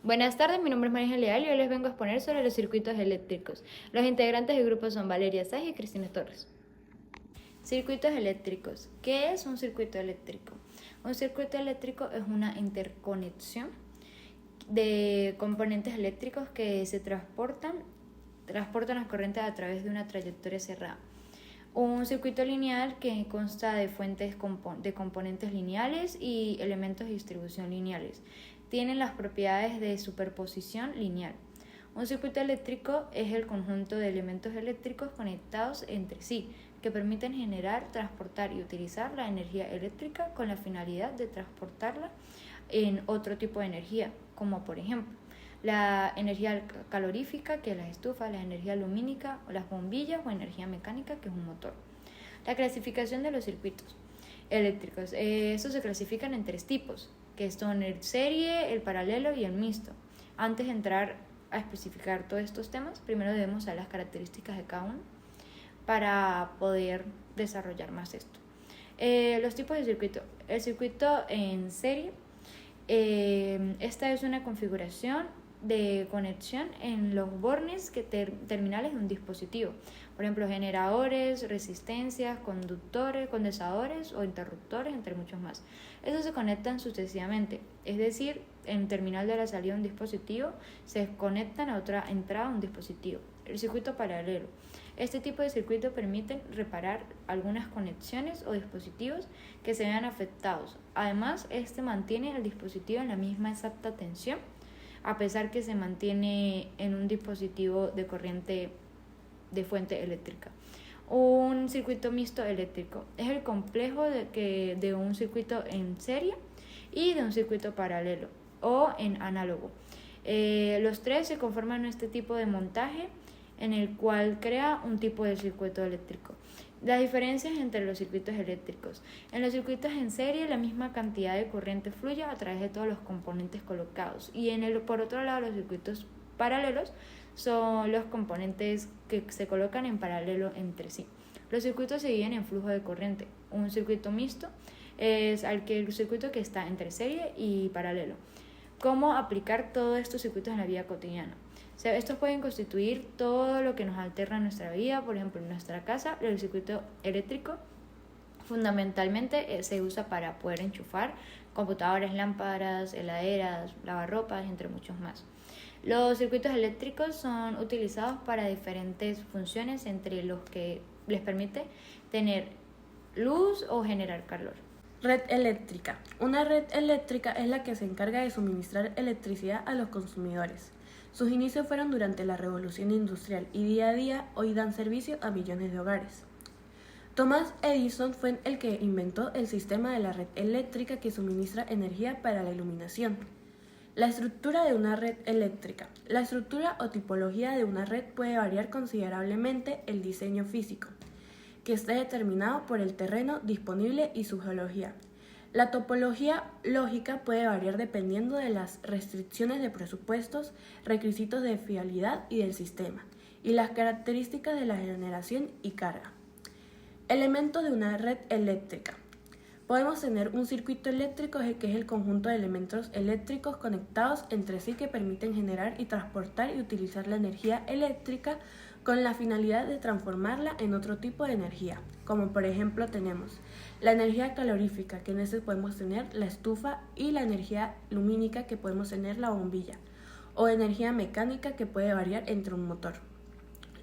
Buenas tardes, mi nombre es María Leal y hoy les vengo a exponer sobre los circuitos eléctricos. Los integrantes del grupo son Valeria Sáez y Cristina Torres. Circuitos eléctricos. ¿Qué es un circuito eléctrico? Un circuito eléctrico es una interconexión de componentes eléctricos que se transportan las corrientes a través de una trayectoria cerrada. Un circuito lineal que consta de fuentes de componentes lineales y elementos de distribución lineales. Tienen las propiedades de superposición lineal. Un circuito eléctrico es el conjunto de elementos eléctricos conectados entre sí que permiten generar, transportar y utilizar la energía eléctrica con la finalidad de transportarla en otro tipo de energía, como por ejemplo la energía calorífica, que es la estufa, la energía lumínica, o las bombillas, o energía mecánica, que es un motor. La clasificación de los circuitos eléctricos. Estos se clasifican en 3 tipos, que son el serie, el paralelo y el mixto. Antes de entrar a especificar todos estos temas, primero debemos saber las características de cada uno para poder desarrollar más esto. Los tipos de circuito. El circuito en serie. Esta es una configuración de conexión en los bornes terminales de un dispositivo. Por ejemplo, generadores, resistencias, conductores, condensadores o interruptores, entre muchos más. Estos se conectan sucesivamente, es decir, en el terminal de la salida de un dispositivo se conectan a otra entrada de un dispositivo. El circuito paralelo. Este tipo de circuito permite reparar algunas conexiones o dispositivos que se vean afectados. Además, este mantiene el dispositivo en la misma exacta tensión, a pesar que se mantiene en un dispositivo de corriente de fuente eléctrica. Un circuito mixto eléctrico es el complejo de un circuito en serie y de un circuito paralelo o en análogo. Los 3 se conforman en este tipo de montaje en el cual crea un tipo de circuito eléctrico. Las diferencias entre los circuitos eléctricos. En los circuitos en serie, la misma cantidad de corriente fluye a través de todos los componentes colocados. Y por otro lado, los circuitos paralelos son los componentes que se colocan en paralelo entre sí. Los circuitos se dividen en flujo de corriente. Un circuito mixto es el circuito que está entre serie y paralelo. ¿Cómo aplicar todos estos circuitos en la vida cotidiana? Estos pueden constituir todo lo que nos alterna en nuestra vida. Por ejemplo, en nuestra casa, el circuito eléctrico fundamentalmente se usa para poder enchufar computadoras, lámparas, heladeras, lavarropas, entre muchos más. Los circuitos eléctricos son utilizados para diferentes funciones, entre los que les permite tener luz o generar calor. Red eléctrica. Una red eléctrica es la que se encarga de suministrar electricidad a los consumidores. Sus inicios fueron durante la Revolución Industrial y día a día hoy dan servicio a millones de hogares. Thomas Edison fue el que inventó el sistema de la red eléctrica que suministra energía para la iluminación. La estructura de una red eléctrica. La estructura o tipología de una red puede variar considerablemente el diseño físico, que esté determinado por el terreno disponible y su geología. La topología lógica puede variar dependiendo de las restricciones de presupuestos, requisitos de fiabilidad y del sistema, y las características de la generación y carga. Elementos de una red eléctrica. Podemos tener un circuito eléctrico que es el conjunto de elementos eléctricos conectados entre sí que permiten generar y transportar y utilizar la energía eléctrica con la finalidad de transformarla en otro tipo de energía, como por ejemplo tenemos la energía calorífica, que en ese podemos tener la estufa, y la energía lumínica, que podemos tener la bombilla, o energía mecánica, que puede variar entre un motor.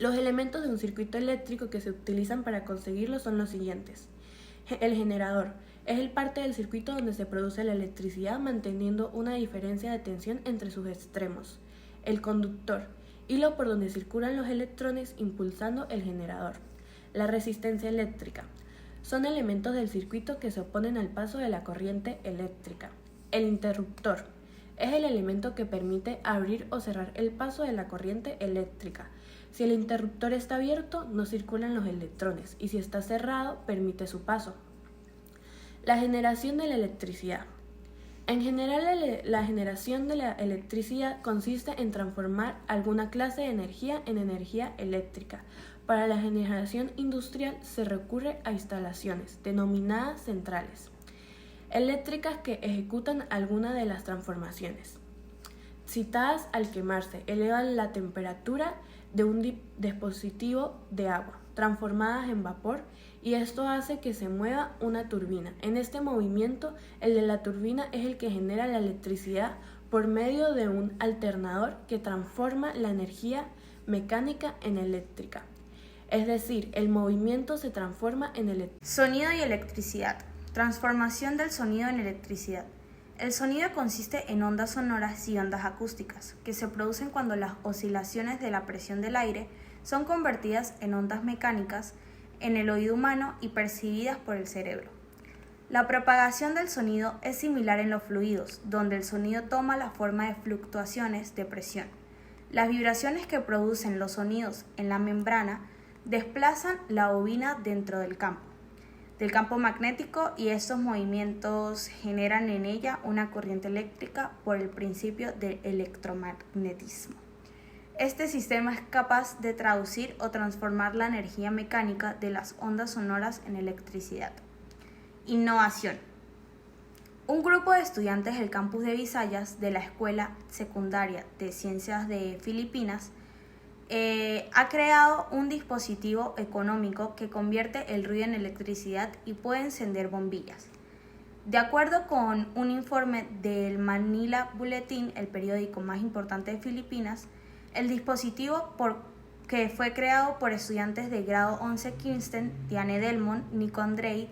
Los elementos de un circuito eléctrico que se utilizan para conseguirlo son los siguientes. El generador es el parte del circuito donde se produce la electricidad manteniendo una diferencia de tensión entre sus extremos. El conductor, hilo por donde circulan los electrones impulsando el generador. La resistencia eléctrica. Son elementos del circuito que se oponen al paso de la corriente eléctrica. El interruptor es el elemento que permite abrir o cerrar el paso de la corriente eléctrica. Si el interruptor está abierto, no circulan los electrones, y si está cerrado, permite su paso. La generación de la electricidad. En general, la generación de la electricidad consiste en transformar alguna clase de energía en energía eléctrica. Para la generación industrial se recurre a instalaciones, denominadas centrales, eléctricas que ejecutan alguna de las transformaciones. excitadas al quemarse, elevan la temperatura de un dispositivo de agua, transformadas en vapor, y esto hace que se mueva una turbina. En este movimiento, el de la turbina es el que genera la electricidad por medio de un alternador que transforma la energía mecánica en eléctrica. Es decir, el movimiento se transforma en electricidad. Sonido y electricidad. Transformación del sonido en electricidad. El sonido consiste en ondas sonoras y ondas acústicas, que se producen cuando las oscilaciones de la presión del aire son convertidas en ondas mecánicas en el oído humano y percibidas por el cerebro. La propagación del sonido es similar en los fluidos, donde el sonido toma la forma de fluctuaciones de presión. Las vibraciones que producen los sonidos en la membrana desplazan la bobina dentro del campo magnético, y estos movimientos generan en ella una corriente eléctrica por el principio del electromagnetismo. Este sistema es capaz de traducir o transformar la energía mecánica de las ondas sonoras en electricidad. Innovación. Un grupo de estudiantes del campus de Visayas de la Escuela Secundaria de Ciencias de Filipinas ha creado un dispositivo económico que convierte el ruido en electricidad y puede encender bombillas. De acuerdo con un informe del Manila Bulletin, el periódico más importante de Filipinas, el dispositivo que fue creado por estudiantes de grado 11 Kingston, Diane Delmon, Nico Andrei,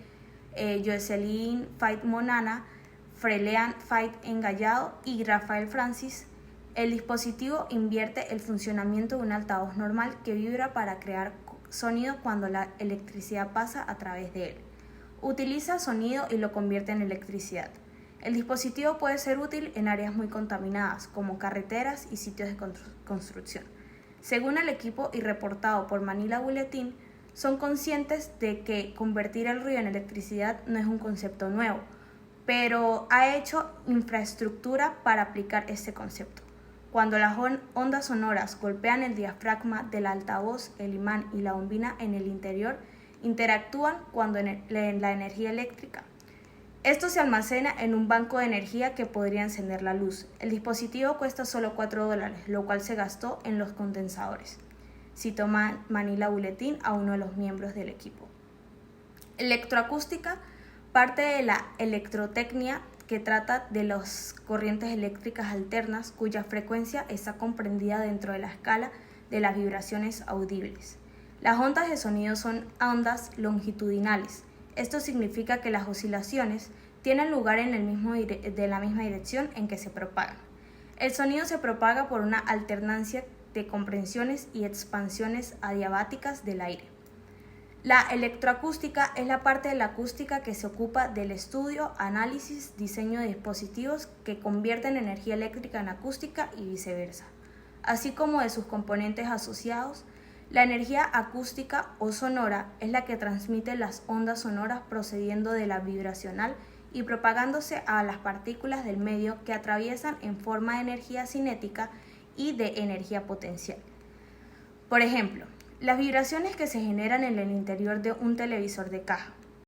Jocelyn Fait Monana, Frelean Fait Engallado y Rafael Francis. El dispositivo invierte el funcionamiento de un altavoz normal que vibra para crear sonido cuando la electricidad pasa a través de él. Utiliza sonido y lo convierte en electricidad. El dispositivo puede ser útil en áreas muy contaminadas, como carreteras y sitios de construcción. Según el equipo y reportado por Manila Bulletin, son conscientes de que convertir el ruido en electricidad no es un concepto nuevo, pero ha hecho infraestructura para aplicar este concepto. Cuando las ondas sonoras golpean el diafragma del altavoz, el imán y la bombina en el interior interactúan cuando en la energía eléctrica. Esto se almacena en un banco de energía que podría encender la luz. El dispositivo cuesta solo $4, lo cual se gastó en los condensadores. Citó Manila Bulletin a uno de los miembros del equipo. Electroacústica parte de la electrotecnia, que trata de las corrientes eléctricas alternas cuya frecuencia está comprendida dentro de la escala de las vibraciones audibles. Las ondas de sonido son ondas longitudinales. Esto significa que las oscilaciones tienen lugar en de la misma dirección en que se propagan. El sonido se propaga por una alternancia de compresiones y expansiones adiabáticas del aire. La electroacústica es la parte de la acústica que se ocupa del estudio, análisis, diseño de dispositivos que convierten energía eléctrica en acústica y viceversa, así como de sus componentes asociados. La energía acústica o sonora es la que transmite las ondas sonoras procediendo de la vibracional y propagándose a las partículas del medio que atraviesan en forma de energía cinética y de energía potencial. Por ejemplo, las vibraciones que se generan en el interior de un televisor de caja.